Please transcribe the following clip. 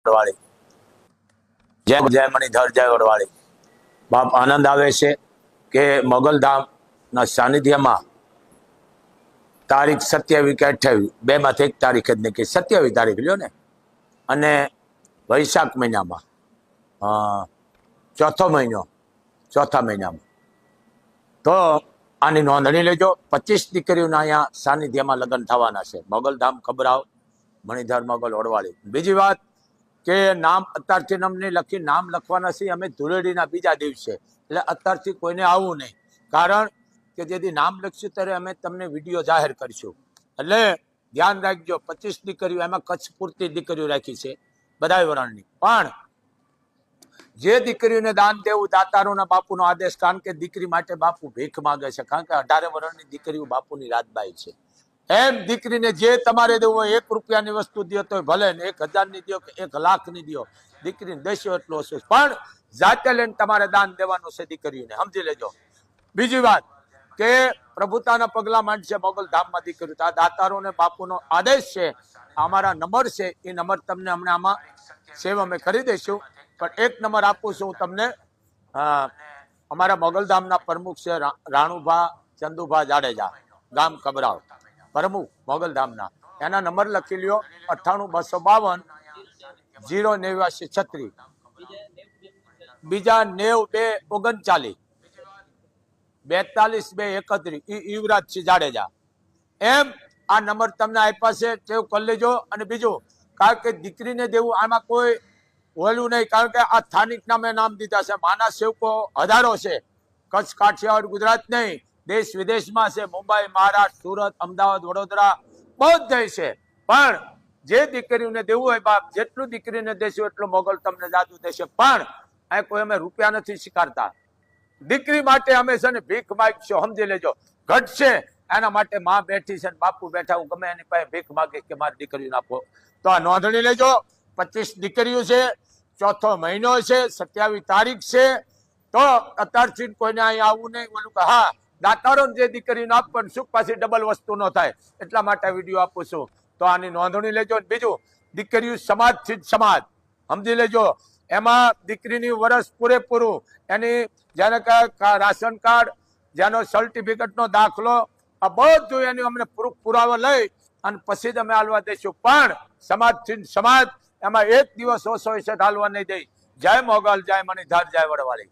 વડવાળી, જય જય મણિધર જય વડવાળી। બાપ આનંદ આવે છે કે મોગલધામના સાનિધ્યમાં તારીખ 27 કે 28 બેમાંથી એક તારીખ જ નીકળી, 27 તારીખ લ્યો ને, અને વૈશાખ મહિનામાં ચોથા મહિનામાં તો આની નોંધણી લેજો। 25 દીકરીઓના અહીંયા સાનિધ્યમાં લગ્ન થવાના છે, મોગલધામ ખબરાવ મણિધર મોગલ વડવાળી। બીજી વાત કે નામ અત્યારથી અમને લખી નામ લખવાના છે અમે ધૂળેટીના બીજા દિવસે, એટલે અત્યારથી કોઈને આવવું નહીં, કારણ કે જેથી નામ લખશું ત્યારે અમે તમને વિડીયો જાહેર કરીશું, એટલે ધ્યાન રાખજો। 25 દીકરીઓ, એમાં કચ્છ પૂરતી દીકરીઓ રાખી છે બધા વરણની, પણ જે દીકરીઓને દાન દેવું દાતારોના બાપુનો આદેશ, કારણ કે દીકરી માટે બાપુ ભીખ માંગે છે, કારણ કે 18 વર્ષની દીકરીઓ બાપુની રાજબાઈ છે। એમ દીકરીને જે તમારે દેવું હોય, 1 રૂપિયાની વસ્તુ દો તો ભલે ને, 1000ની દો કે 1 લાખની દો, દીકરીને દેશો એટલો હશે, પણ જાતે લઈને તમારે દાન દેવાનું છે દીકરીઓને, સમજી લેજો। બીજી વાત કે પ્રભુતાના પગલા માંડશે મોગલધામમાં દીકરીઓ, આ દાતારોને બાપુનો આદેશ છે। અમારા નંબર છે, એ નંબર તમને હમણાં આમાં સેવ અમે કરી દઈશું, પણ એક નંબર આપું છું હું તમને। અમારા મોગલધામના પ્રમુખ છે રાણુભા ચંદુભા જાડેજા, ગામ ખબરાવ, પ્રમુખ મોગલધામના, એના નંબર લખી લ્યો 98 252 089 36, બીજા 92 39 42 231, યુવરાજસિંહ જાડેજા। એમ આ નંબર તમને આપ્યા છે, સેવ કરી લેજો। અને બીજું, કારણ કે દીકરીને દેવું આમાં કોઈ ઓલું નહીં, કારણ કે આ સ્થાનિક નામે નામ દીધા છે, માના સેવકો હજારો છે, કચ્છ કાઠિયાવાડ ગુજરાત નહીં, દેશ વિદેશમાં છે, મુંબઈ મહારાષ્ટ્ર સુરત અમદાવાદ વડોદરા બધે છે, પણ જે દીકરીઓને દેવું હોય બાપ, જેટલું દીકરીને દેશું એટલું મોગલ તમને જાદુ દેશે, પણ આ કોઈ અમે રૂપિયા નથી સ્વીકારતા, દીકરી માટે અમે છે ને ભીખ માગશો, સમજી લેજો। ઘટશે એના માટે માં બેઠી છે, બાપુ બેઠા, હું ગમે એની પાસે ભીખ માગીશ કે મારી દીકરીઓ આપો, તો આ નોંધણી લેજો। 25 દીકરીઓ છે, ચોથો મહિનો છે, 27 તારીખ છે, તો અત્યારથી કોઈને અહીંયા આવવું નહીં, બોલું કે હા દાતારો જે દીકરીને આપ, પણ સુખ પાછી ડબલ વસ્તુ ન થાય, એટલા માટે વિડીયો આપું છું, તો આની નોંધણી લેજો। બીજું, દીકરીઓ સમાજથી જ સમાજ, સમજી લેજો, એમાં દીકરીની વર્ષ પૂરેપૂરું, એની જેને રાશન કાર્ડ, જેનો સર્ટિફિકેટનો દાખલો, આ બધું એની અમને પુરાવા લઈ અને પછી જ અમે હાલવા દઈશું, પણ સમાજથી સમાજ, એમાં એક દિવસ ઓછો હાલવા નહીં દઈ। જય મોગલ, જય મણિધર, જય વડવાળી।